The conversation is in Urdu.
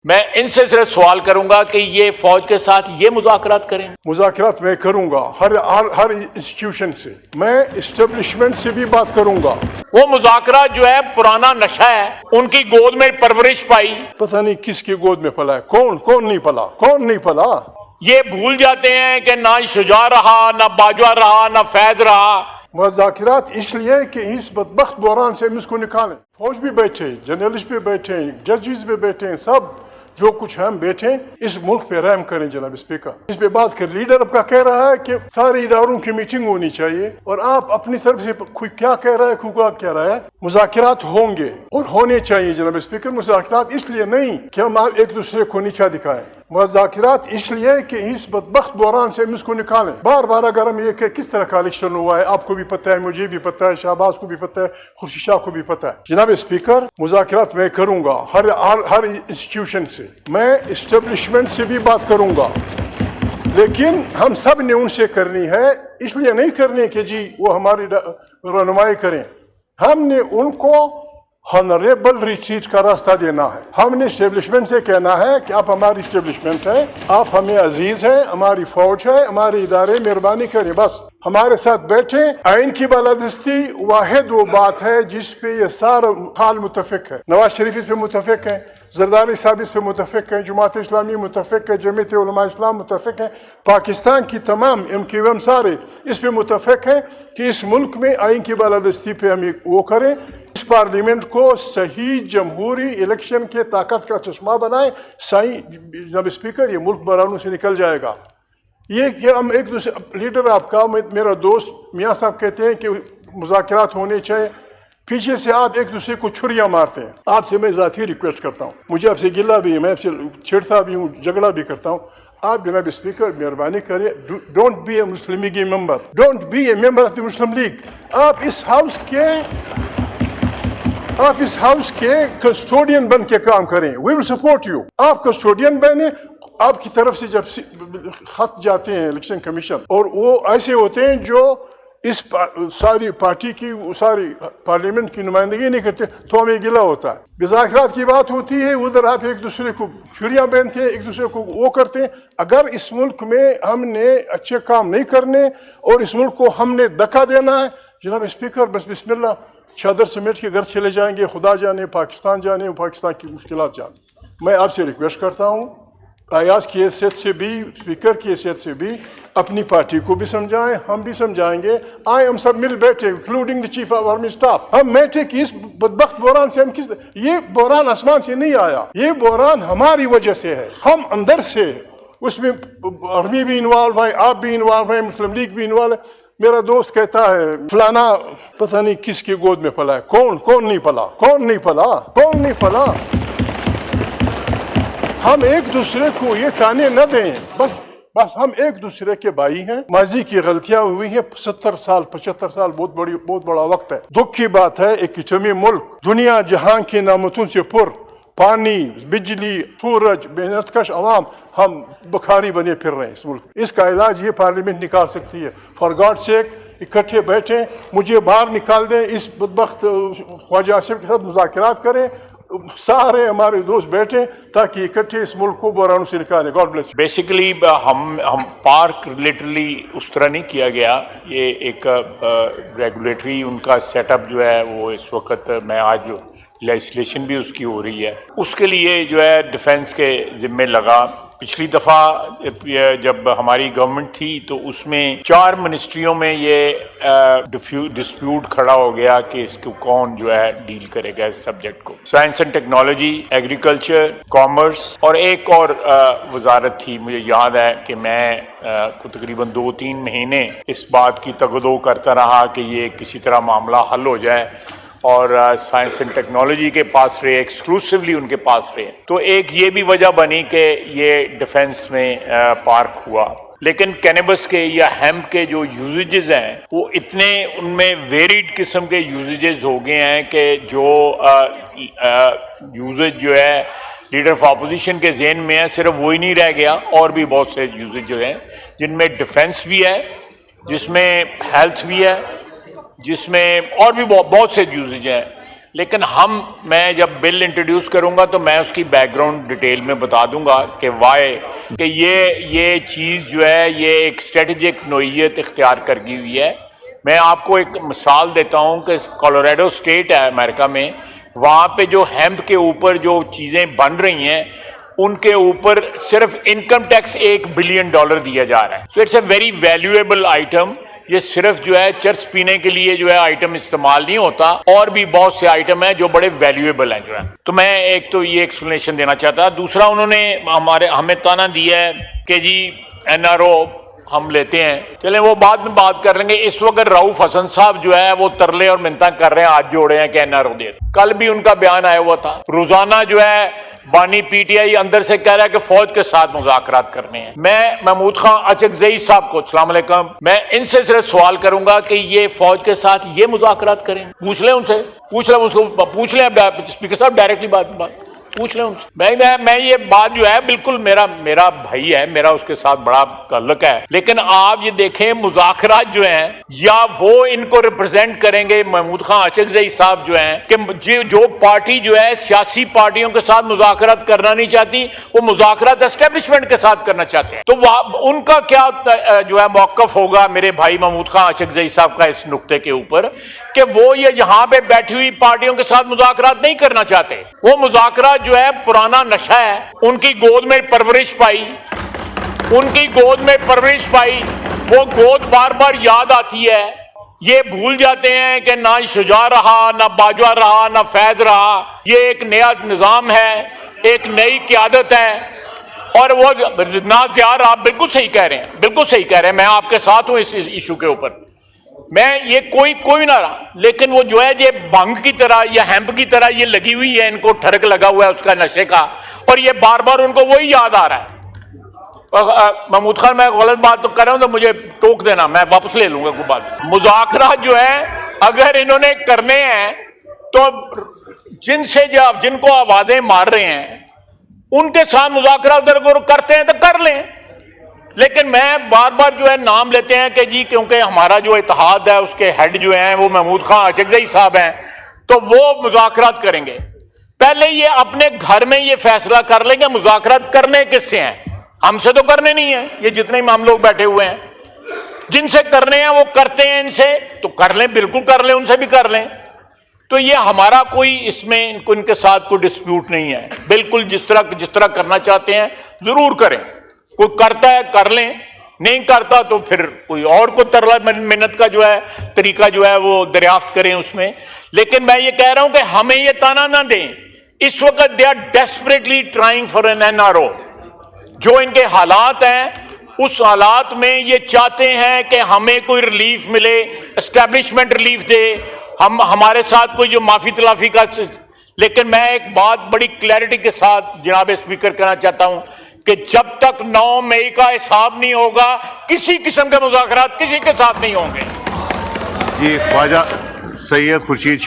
میں ان سے صرف سوال کروں گا کہ یہ فوج کے ساتھ یہ مذاکرات کریں. مذاکرات میں کروں گا ہر انسٹیٹیوشن سے، میں اسٹیبلشمنٹ سے بھی بات کروں گا. وہ مذاکرات جو ہے پرانا نشہ ہے، ان کی گود میں پرورش پائی. پتہ نہیں کس کی گود میں پلا ہے، کون نہیں پلا. یہ بھول جاتے ہیں کہ نہ شجاع رہا، نہ باجوہ رہا، نہ فیض رہا. مذاکرات اس لیے کہ اس بدبخت بحران سے ہم اس کو نکالیں. فوج بھی بیٹھے، جرنلسٹ بھی بیٹھے، ججز بھی بیٹھے، سب جو کچھ ہم بیٹھے اس ملک پہ رحم کریں جناب اسپیکر. اس پہ بات کر. لیڈر اب کا کہہ رہا ہے کہ سارے اداروں کی میٹنگ ہونی چاہیے، اور آپ اپنی طرف سے کوئی کیا کہہ رہا ہے، کوئی کہہ رہا ہے. مذاکرات ہوں گے اور ہونے چاہیے جناب اسپیکر. مذاکرات اس لیے نہیں کہ ہم ایک دوسرے کو نیچا دکھائیں، مذاکرات اس لیے کہ اس بدبخت بحران سے ہم اس کو نکالیں. بار بار اگر ہم یہ کہ کس طرح کا الیکشن ہوا ہے، آپ کو بھی پتہ ہے، مجھے بھی پتہ ہے، شہباز کو بھی پتہ ہے، خورشید شاہ کو بھی پتہ ہے. جناب اسپیکر، مذاکرات میں کروں گا ہر انسٹیٹیوشن سے، میں اسٹیبلشمنٹ سے بھی بات کروں گا، لیکن ہم سب نے ان سے کرنی ہے. اس لیے نہیں کرنی کہ جی وہ ہماری رہنمائی کریں، ہم نے ان کو ہانریبل ریٹریٹ کا راستہ دینا ہے. ہم نے اسٹیبلشمنٹ سے کہنا ہے کہ آپ ہماری اسٹیبلشمنٹ ہیں، آپ ہمیں عزیز ہیں، ہماری فوج ہے، ہمارے ادارے، مہربانی کریں بس ہمارے ساتھ بیٹھیں. آئین کی بالادستی واحد وہ بات ہے جس پہ یہ سارا حال متفق ہے. نواز شریف اس پہ متفق ہیں، زرداری صاحب اس پہ متفق ہیں، جماعت اسلامی متفق ہے، جمعیت علماء اسلام متفق ہیں، پاکستان کی تمام MQM سارے اس پہ متفق ہیں کہ اس ملک میں آئین کی بالادستی پہ ہم وہ کریں. اس پارلیمنٹ کو صحیح جمہوری الیکشن کے طاقت کا چشمہ بنائیں. جناب اسپیکر، یہ ملک بحرانوں سے نکل جائے گا. یہ کہ ہم ایک دوسرے لیڈر آپ کا میرا دوست میاں صاحب کہتے ہیں کہ مذاکرات ہونے چاہیے، پیچھے سے آپ ایک دوسرے کو چھریاں مارتے ہیں. آپ سے میں ذاتی ریکویسٹ کرتا ہوں، مجھے آپ سے گلہ بھی ہے، میں آپ سے چھیڑتا بھی ہوں، جھگڑا بھی کرتا ہوں. آپ جناب اسپیکر مہربانی کریں، don't be a Muslim League member, don't be a member of the Muslim League. آپ اس ہاؤس کے کسٹوڈین بن کے کام کریں. We will support you. آپ کسٹوڈین بنے. آپ کی طرف سے جب خط جاتے ہیں الیکشن کمیشن، اور وہ ایسے ہوتے ہیں جو اس ساری پارٹی کی ساری پارلیمنٹ کی نمائندگی نہیں کرتے، تو ہمیں گلہ ہوتا ہے. مذاکرات کی بات ہوتی ہے، ادھر آپ ایک دوسرے کو چھریاں پہنتے ہیں، ایک دوسرے کو وہ کرتے ہیں. اگر اس ملک میں ہم نے اچھے کام نہیں کرنے اور اس ملک کو ہم نے دھکا دینا ہے، جناب اسپیکر بس بسم اللہ، چادر سمیٹ کے گھر چلے جائیں گے. خدا جانے پاکستان جانے، پاکستان کی مشکلات جانے. میں آپ سے ریکویسٹ کرتا ہوں، ایاز کی حیثیت سے بھی، اسپیکر کی حیثیت سے بھی، اپنی پارٹی کو بھی سمجھائیں، ہم بھی سمجھائیں گے. ہم سب مل بیٹھے، including the chief of army staff, ہم بیٹھے کہ اس بدبخت بحران سے ہم یہ بحران آسمان سے نہیں آیا، یہ بحران ہماری وجہ سے ہے. ہم اندر سے اس میں آرمی بھی انوالو ہے، آپ بھی انوالو ہیں، مسلم لیگ بھی انوالو ہے. میرا دوست کہتا ہے فلانا پتہ نہیں کس کی گود میں پلا ہے، کون نہیں پلا. ہم ایک دوسرے کو یہ تانے نہ دیں. بس ہم ایک دوسرے کے بھائی ہیں. ماضی کی غلطیاں ہوئی ہیں، 70 سال 75 سال بہت بڑا وقت ہے. دکھ کی بات ہے، ایک کچمی ملک دنیا جہاں کی نعمتوں سے پر، پانی، بجلی، سورج، محنت کش عوام، ہم بخاری بنے پھر رہے ہیں اس ملک. اس کا علاج یہ پارلیمنٹ نکال سکتی ہے. فار گاڈ سیک اکٹھے بیٹھیں، مجھے باہر نکال دیں، اس بدبخت خواجہ آصف کے ساتھ مذاکرات کریں، سارے ہمارے دوست بیٹھیں تاکہ اکٹھے اس ملک کو بحرانوں سے نکالیں. God bless. بیسیکلی ہم پارک لٹرلی اس طرح نہیں کیا گیا. یہ ایک ریگولیٹری ان کا سیٹ اپ جو ہے وہ اس وقت میں آج لیجسلیشن بھی اس کی ہو رہی ہے، اس کے لیے جو ہے ڈیفنس کے ذمے لگا. پچھلی دفعہ جب ہماری گورنمنٹ تھی تو اس میں 4 منسٹریوں میں یہ ڈسپیوٹ کھڑا ہو گیا کہ اس کو کون جو ہے ڈیل کرے گا اس سبجیکٹ کو. Science and technology, agriculture, commerce, اور ایک اور وزارت تھی مجھے یاد ہے کہ میں تقریباً 2-3 مہینے اس بات کی تگدو کرتا رہا کہ یہ کسی طرح معاملہ حل ہو جائے، اور سائنس اینڈ ٹیکنالوجی کے پاس رہے، ایکسکلوسیولی ان کے پاس رہے. تو ایک یہ بھی وجہ بنی کہ یہ ڈیفنس میں پارک ہوا. لیکن کینیبس کے یا ہیمپ کے جو یوزیجز ہیں وہ اتنے ان میں ویریڈ قسم کے یوزیجز ہو گئے ہیں کہ جو یوزیج جو ہے لیڈر آف اپوزیشن کے ذہن میں ہے صرف وہی نہیں رہ گیا، اور بھی بہت سے یوزیج جو ہیں جن میں ڈیفنس بھی ہے، جس میں ہیلتھ بھی ہے، جس میں اور بھی بہت سے یوزیج ہیں. لیکن میں جب بل انٹروڈیوس کروں گا تو میں اس کی بیک گراؤنڈ ڈیٹیل میں بتا دوں گا کہ وائی کہ یہ چیز جو ہے یہ ایک اسٹریٹجک نوعیت اختیار کر گئی ہوئی ہے. میں آپ کو ایک مثال دیتا ہوں کہ کولوراڈو اسٹیٹ ہے امریکہ میں, وہاں پہ جو ہیمپ کے اوپر جو چیزیں بن رہی ہیں ان کے اوپر صرف انکم ٹیکس $1 بلین دیا جا رہا ہے. So it's a very valuable item. یہ صرف جو ہے چرس پینے کے لیے جو ہے آئٹم استعمال نہیں ہوتا, اور بھی بہت سے آئٹم ہیں جو بڑے ویلیویبل ہیں جو ہے. تو میں ایک تو یہ ایکسپلینیشن دینا چاہتا. دوسرا, انہوں نے ہمیں تانا دیا ہے کہ جی NRO ہم لیتے ہیں, چلیں وہ بعد میں بات کر لیں گے. اس وقت رؤوف حسن صاحب جو ہے وہ ترلے اور منتیں کر رہے ہیں, ہاتھ جوڑے ہیں کہ NRO دے. کل بھی ان کا بیان آیا ہوا تھا. روزانہ جو ہے بانی PTI اندر سے کہہ رہا ہے کہ فوج کے ساتھ مذاکرات کرنے ہیں. میں محمود خان اچکزئی صاحب کو, السلام علیکم, میں ان سے صرف سوال کروں گا کہ یہ فوج کے ساتھ یہ مذاکرات کریں. پوچھ لیں ان سے, پوچھ لیں اسپیکر صاحب ڈائریکٹلی بات پوچھ لیں ان سے. میں یہ بات جو ہے بالکل میرا بھائی ہے, میرا اس کے ساتھ بڑا تعلق ہے, لیکن آپ یہ دیکھیں مذاکرات جو ہیں یا وہ ان کو ریپرزینٹ کریں گے محمود خان اچکزئی صاحب جو ہیں کہ جو پارٹی جو ہے سیاسی پارٹیوں کے ساتھ مذاکرات کرنا نہیں چاہتی, وہ مذاکرات اسٹیبلشمنٹ کے ساتھ کرنا چاہتے ہیں. تو ان کا کیا جو ہے موقف ہوگا میرے بھائی محمود خان اچکزئی صاحب کا اس نقطے کے اوپر کہ وہ یہ یہاں پہ بیٹھی ہوئی پارٹیوں کے ساتھ مذاکرات نہیں کرنا چاہتے. وہ مذاکرات جو ہے پرانا نشہ ہے. ان کی گود میں پرورش پائی, وہ گود بار بار یاد آتی ہے. یہ بھول جاتے ہیں کہ نہ شجاع رہا, نہ باجوہ رہا, نہ فیض رہا. یہ ایک نیا نظام ہے, ایک نئی قیادت ہے, اور وہ نہ ضیاء رہا. بالکل صحیح کہہ رہے ہیں, میں آپ کے ساتھ ہوں اس ایشو کے اوپر. میں یہ کوئی نہ رہا, لیکن وہ جو ہے یہ بھنگ کی طرح یا ہیمپ کی طرح یہ لگی ہوئی ہے, ان کو ٹھرک لگا ہوا ہے اس کا نشے کا, اور یہ بار بار ان کو وہی یاد آ رہا ہے. محمود خان, میں غلط بات تو کر رہا ہوں تو مجھے ٹوک دینا, میں واپس لے لوں گا کوئی بات. مذاکرات جو ہے اگر انہوں نے کرنے ہیں تو جن کو آوازیں مار رہے ہیں ان کے ساتھ مذاکرات اگر کرتے ہیں تو کر لیں. لیکن میں بار بار جو ہے نام لیتے ہیں کہ جی کیونکہ ہمارا جو اتحاد ہے اس کے ہیڈ جو ہیں وہ محمود خان اچکزئی صاحب ہیں, تو وہ مذاکرات کریں گے. پہلے یہ اپنے گھر میں یہ فیصلہ کر لیں گے مذاکرات کرنے کس سے ہیں. ہم سے تو کرنے نہیں ہیں, یہ جتنے ہم لوگ بیٹھے ہوئے ہیں جن سے کرنے ہیں وہ کرتے ہیں, ان سے تو کر لیں, بالکل کر لیں, ان سے بھی کر لیں. تو یہ ہمارا کوئی اس میں ان کے ساتھ کوئی ڈسپیوٹ نہیں ہے. بالکل جس طرح کرنا چاہتے ہیں ضرور کریں. کوئی کرتا ہے کر لیں, نہیں کرتا تو پھر کوئی اور کو ترلا منت کا جو ہے طریقہ جو ہے وہ دریافت کریں اس میں. لیکن میں یہ کہہ رہا ہوں کہ ہمیں یہ تانا نہ دیں. اس وقت they are desperately trying for an NRO. جو ان کے حالات ہیں اس حالات میں یہ چاہتے ہیں کہ ہمیں کوئی ریلیف ملے, اسٹیبلشمنٹ ریلیف دے, ہمارے ساتھ کوئی جو معافی تلافی کا. لیکن میں ایک بات بڑی کلیئرٹی کے ساتھ جناب اسپیکر کہنا چاہتا ہوں کہ جب تک 9 مئی کا حساب نہیں ہوگا کسی قسم کے مذاکرات کسی کے ساتھ نہیں ہوں گے. جی خواجہ سید خورشید